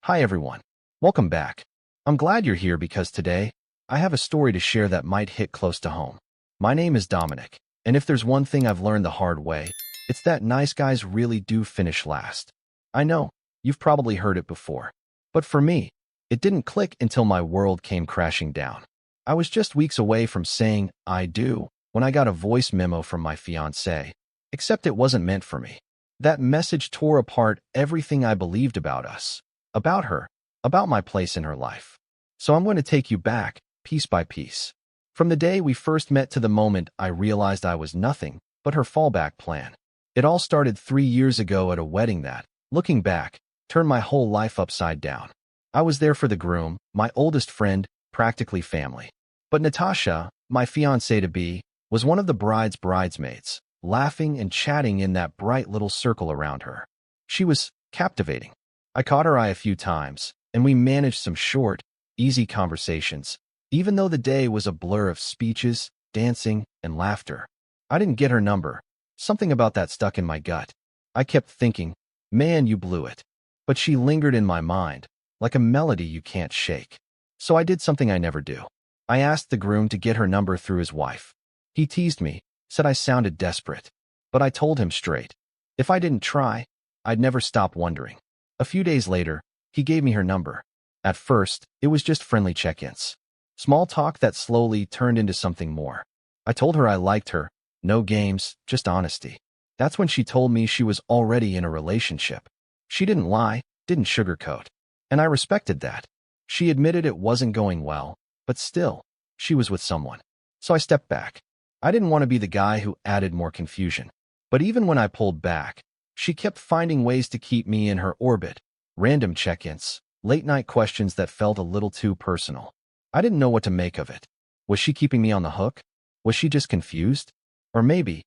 Hi everyone. Welcome back. I'm glad you're here because today, I have a story to share that might hit close to home. My name is Dominic, and if there's one thing I've learned the hard way, it's that nice guys really do finish last. I know, you've probably heard it before. But for me, it didn't click until my world came crashing down. I was just weeks away from saying I do when I got a voice memo from my fiancée, except it wasn't meant for me. That message tore apart everything I believed about us. About her, about my place in her life. So I'm going to take you back, piece by piece. From the day we first met to the moment I realized I was nothing but her fallback plan. It all started 3 years ago at a wedding that, looking back, turned my whole life upside down. I was there for the groom, my oldest friend, practically family. But Natasha, my fiancée-to-be, was one of the bride's bridesmaids, laughing and chatting in that bright little circle around her. She was captivating. I caught her eye a few times, and we managed some short, easy conversations, even though the day was a blur of speeches, dancing, and laughter. I didn't get her number. Something about that stuck in my gut. I kept thinking, man, you blew it. But she lingered in my mind, like a melody you can't shake. So I did something I never do. I asked the groom to get her number through his wife. He teased me, said I sounded desperate. But I told him straight. If I didn't try, I'd never stop wondering. A few days later, he gave me her number. At first, it was just friendly check-ins. Small talk that slowly turned into something more. I told her I liked her. No games, just honesty. That's when she told me she was already in a relationship. She didn't lie, didn't sugarcoat. And I respected that. She admitted it wasn't going well, but still, she was with someone. So I stepped back. I didn't want to be the guy who added more confusion. But even when I pulled back, she kept finding ways to keep me in her orbit. Random check-ins, late-night questions that felt a little too personal. I didn't know what to make of it. Was she keeping me on the hook? Was she just confused? Or maybe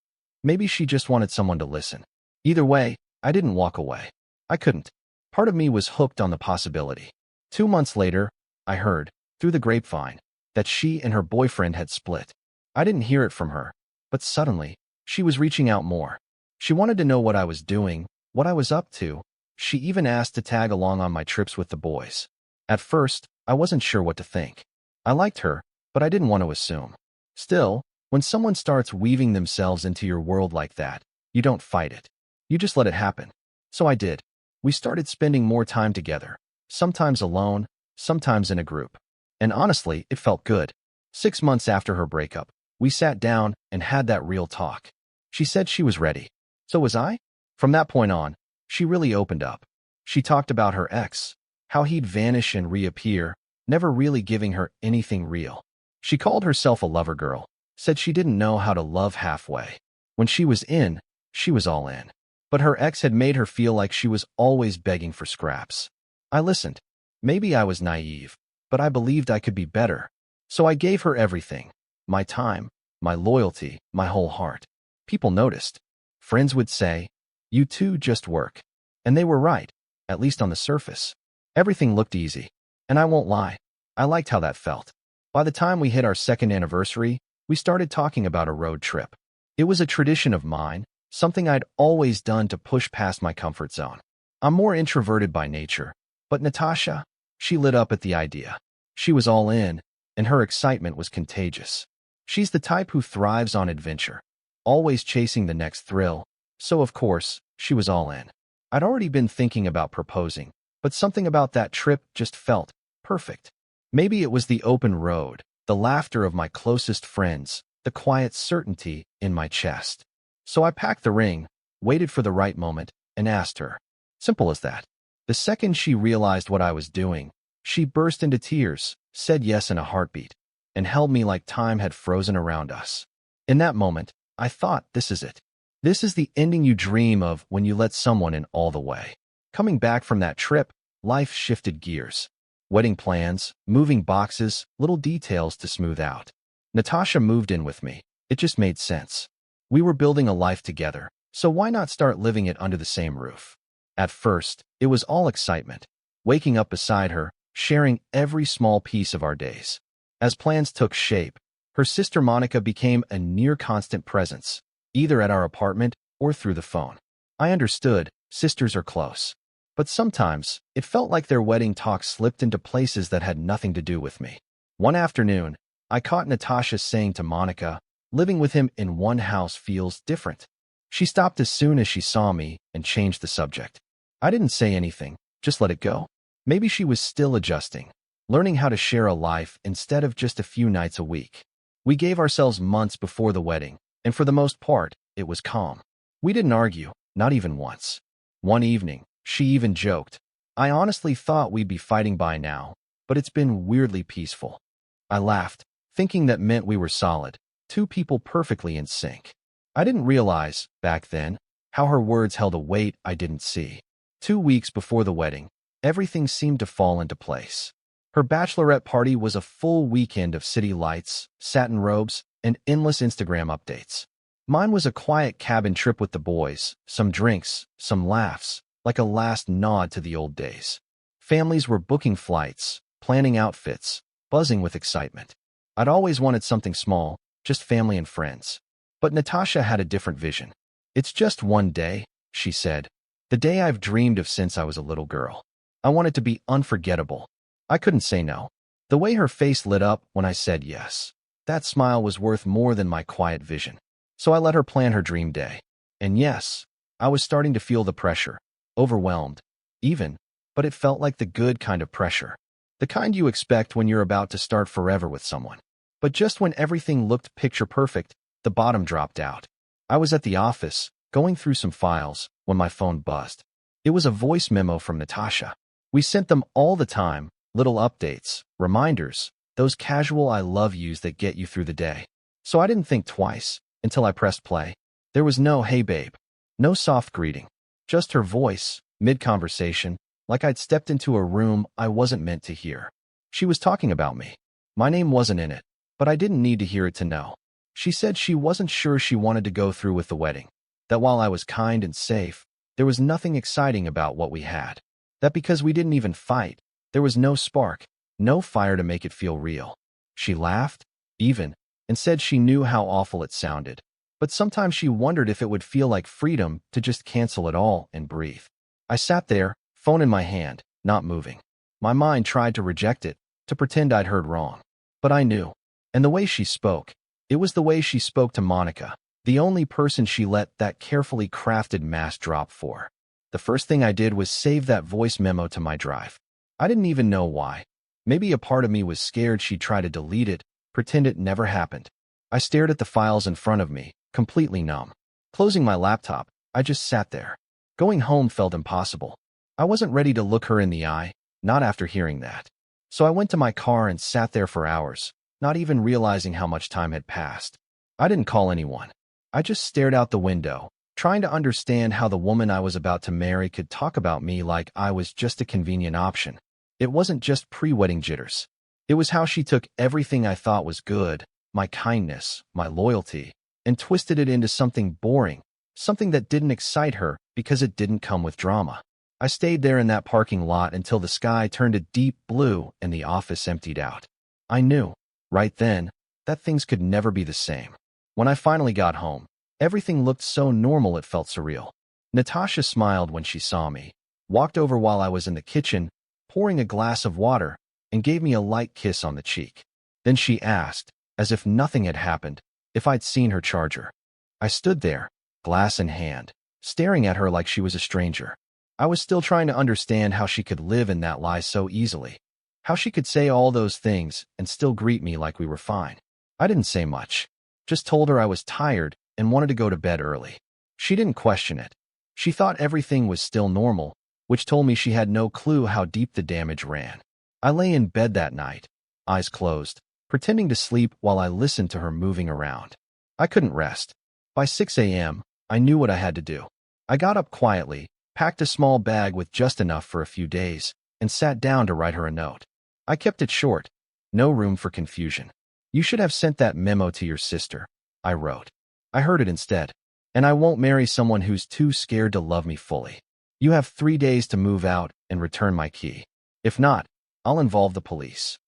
she just wanted someone to listen. Either way, I didn't walk away. I couldn't. Part of me was hooked on the possibility. 2 months later, I heard, through the grapevine, that she and her boyfriend had split. I didn't hear it from her, but suddenly, she was reaching out more. She wanted to know what I was doing, what I was up to. She even asked to tag along on my trips with the boys. At first, I wasn't sure what to think. I liked her, but I didn't want to assume. Still, when someone starts weaving themselves into your world like that, you don't fight it. You just let it happen. So I did. We started spending more time together, sometimes alone, sometimes in a group. And honestly, it felt good. 6 months after her breakup, we sat down and had that real talk. She said she was ready. So was I? From that point on, she really opened up. She talked about her ex, how he'd vanish and reappear, never really giving her anything real. She called herself a lover girl, said she didn't know how to love halfway. When she was in, she was all in. But her ex had made her feel like she was always begging for scraps. I listened. Maybe I was naive, but I believed I could be better. So I gave her everything. My time, my loyalty, my whole heart. People noticed. Friends would say, "You two just work." And they were right, at least on the surface. Everything looked easy. And I won't lie, I liked how that felt. By the time we hit our 2nd anniversary, we started talking about a road trip. It was a tradition of mine, something I'd always done to push past my comfort zone. I'm more introverted by nature, but Natasha, she lit up at the idea. She was all in, and her excitement was contagious. She's the type who thrives on adventure, always chasing the next thrill, so of course, she was all in. I'd already been thinking about proposing, but something about that trip just felt perfect. Maybe it was the open road, the laughter of my closest friends, the quiet certainty in my chest. So I packed the ring, waited for the right moment, and asked her. Simple as that. The second she realized what I was doing, she burst into tears, said yes in a heartbeat, and held me like time had frozen around us. In that moment, I thought, this is it. This is the ending you dream of when you let someone in all the way. Coming back from that trip, life shifted gears. Wedding plans, moving boxes, little details to smooth out. Natasha moved in with me. It just made sense. We were building a life together, so why not start living it under the same roof? At first, it was all excitement. Waking up beside her, sharing every small piece of our days. As plans took shape, her sister Monica became a near-constant presence, either at our apartment or through the phone. I understood, sisters are close. But sometimes, it felt like their wedding talk slipped into places that had nothing to do with me. One afternoon, I caught Natasha saying to Monica, "Living with him in one house feels different." She stopped as soon as she saw me and changed the subject. I didn't say anything, just let it go. Maybe she was still adjusting, learning how to share a life instead of just a few nights a week. We gave ourselves months before the wedding, and for the most part, it was calm. We didn't argue, not even once. One evening, she even joked, "I honestly thought we'd be fighting by now, but it's been weirdly peaceful." I laughed, thinking that meant we were solid, two people perfectly in sync. I didn't realize, back then, how her words held a weight I didn't see. 2 weeks before the wedding, everything seemed to fall into place. Her bachelorette party was a full weekend of city lights, satin robes, and endless Instagram updates. Mine was a quiet cabin trip with the boys, some drinks, some laughs, like a last nod to the old days. Families were booking flights, planning outfits, buzzing with excitement. I'd always wanted something small, just family and friends. But Natasha had a different vision. "It's just one day," she said. "The day I've dreamed of since I was a little girl. I want it to be unforgettable." I couldn't say no. The way her face lit up when I said yes. That smile was worth more than my quiet vision. So I let her plan her dream day. And yes, I was starting to feel the pressure. Overwhelmed, even, but it felt like the good kind of pressure. The kind you expect when you're about to start forever with someone. But just when everything looked picture perfect, the bottom dropped out. I was at the office, going through some files, when my phone buzzed. It was a voice memo from Natasha. We sent them all the time, little updates, reminders, those casual "I love yous" that get you through the day. So I didn't think twice, until I pressed play. There was no "Hey babe," no soft greeting, just her voice, mid-conversation, like I'd stepped into a room I wasn't meant to hear. She was talking about me. My name wasn't in it, but I didn't need to hear it to know. She said she wasn't sure she wanted to go through with the wedding, that while I was kind and safe, there was nothing exciting about what we had. That because we didn't even fight, there was no spark, no fire to make it feel real. She laughed, even, and said she knew how awful it sounded, but sometimes she wondered if it would feel like freedom to just cancel it all and breathe. I sat there, phone in my hand, not moving. My mind tried to reject it, to pretend I'd heard wrong. But I knew. And the way she spoke, it was the way she spoke to Monica, the only person she let that carefully crafted mask drop for. The first thing I did was save that voice memo to my drive. I didn't even know why. Maybe a part of me was scared she'd try to delete it, pretend it never happened. I stared at the files in front of me, completely numb. Closing my laptop, I just sat there. Going home felt impossible. I wasn't ready to look her in the eye, not after hearing that. So I went to my car and sat there for hours, not even realizing how much time had passed. I didn't call anyone. I just stared out the window, trying to understand how the woman I was about to marry could talk about me like I was just a convenient option. It wasn't just pre-wedding jitters. It was how she took everything I thought was good, my kindness, my loyalty, and twisted it into something boring, something that didn't excite her because it didn't come with drama. I stayed there in that parking lot until the sky turned a deep blue and the office emptied out. I knew, right then, that things could never be the same. When I finally got home, everything looked so normal it felt surreal. Natasha smiled when she saw me, walked over while I was in the kitchen, pouring a glass of water, and gave me a light kiss on the cheek. Then she asked, as if nothing had happened, if I'd seen her charger. I stood there, glass in hand, staring at her like she was a stranger. I was still trying to understand how she could live in that lie so easily. How she could say all those things and still greet me like we were fine. I didn't say much. Just told her I was tired and wanted to go to bed early. She didn't question it. She thought everything was still normal, which told me she had no clue how deep the damage ran. I lay in bed that night, eyes closed, pretending to sleep while I listened to her moving around. I couldn't rest. By 6 a.m., I knew what I had to do. I got up quietly, packed a small bag with just enough for a few days, and sat down to write her a note. I kept it short. No room for confusion. "You should have sent that memo to your sister," I wrote. "I heard it instead. And I won't marry someone who's too scared to love me fully. You have 3 days to move out and return my key. If not, I'll involve the police."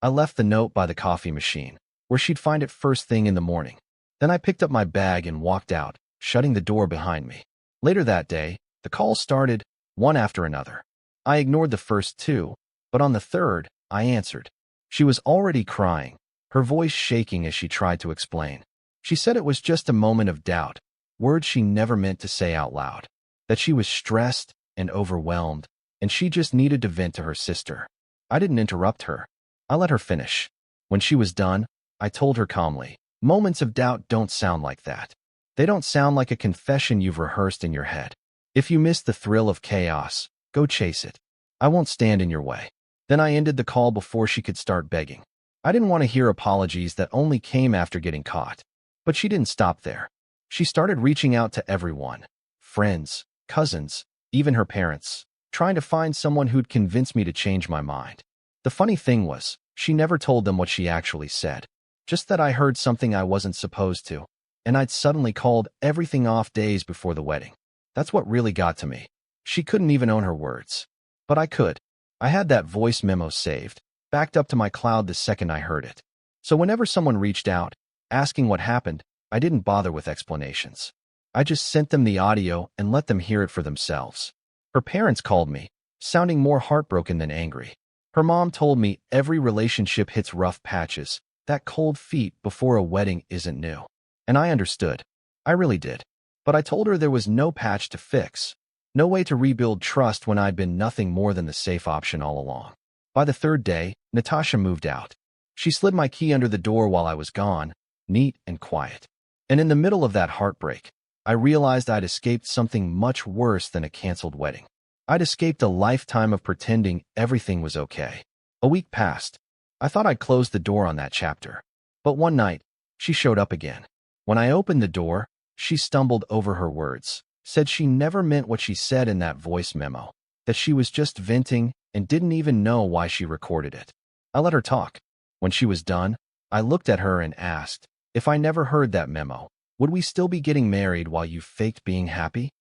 I left the note by the coffee machine, where she'd find it first thing in the morning. Then I picked up my bag and walked out, shutting the door behind me. Later that day, the calls started, one after another. I ignored the first two, but on the third, I answered. She was already crying, her voice shaking as she tried to explain. She said it was just a moment of doubt, words she never meant to say out loud, that she was stressed and overwhelmed, and she just needed to vent to her sister. I didn't interrupt her. I let her finish. When she was done, I told her calmly, moments of doubt don't sound like that. They don't sound like a confession you've rehearsed in your head. If you miss the thrill of chaos, go chase it. I won't stand in your way. Then I ended the call before she could start begging. I didn't want to hear apologies that only came after getting caught. But she didn't stop there. She started reaching out to everyone, friends, cousins, even her parents, trying to find someone who'd convince me to change my mind. The funny thing was, she never told them what she actually said, just that I heard something I wasn't supposed to, and I'd suddenly called everything off days before the wedding. That's what really got to me. She couldn't even own her words. But I could. I had that voice memo saved, backed up to my cloud the second I heard it. So whenever someone reached out, asking what happened, I didn't bother with explanations. I just sent them the audio and let them hear it for themselves. Her parents called me, sounding more heartbroken than angry. Her mom told me every relationship hits rough patches, that cold feet before a wedding isn't new. And I understood. I really did. But I told her there was no patch to fix, no way to rebuild trust when I'd been nothing more than the safe option all along. By the third day, Natasha moved out. She slid my key under the door while I was gone, neat and quiet. And in the middle of that heartbreak, I realized I'd escaped something much worse than a canceled wedding. I'd escaped a lifetime of pretending everything was okay. A week passed. I thought I'd closed the door on that chapter. But one night, she showed up again. When I opened the door, she stumbled over her words, said she never meant what she said in that voice memo, that she was just venting and didn't even know why she recorded it. I let her talk. When she was done, I looked at her and asked, if I never heard that memo, would we still be getting married while you faked being happy?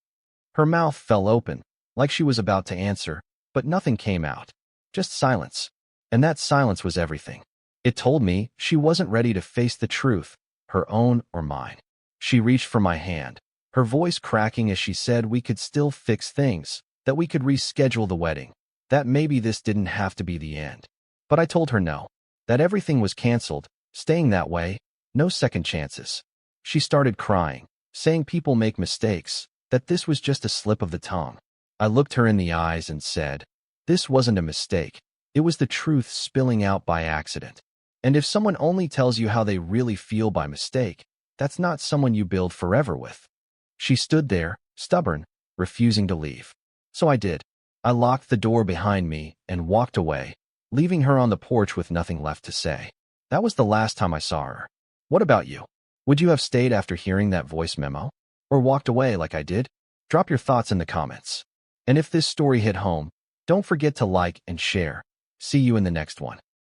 Her mouth fell open, like she was about to answer, but nothing came out. Just silence. And that silence was everything. It told me she wasn't ready to face the truth, her own or mine. She reached for my hand, her voice cracking as she said we could still fix things, that we could reschedule the wedding, that maybe this didn't have to be the end. But I told her no, that everything was canceled, staying that way, no second chances. She started crying, saying people make mistakes, that this was just a slip of the tongue. I looked her in the eyes and said, this wasn't a mistake. It was the truth spilling out by accident. And if someone only tells you how they really feel by mistake, that's not someone you build forever with. She stood there, stubborn, refusing to leave. So I did. I locked the door behind me and walked away, leaving her on the porch with nothing left to say. That was the last time I saw her. What about you? Would you have stayed after hearing that voice memo? Or walked away like I did? Drop your thoughts in the comments. And if this story hit home, don't forget to like and share. See you in the next one.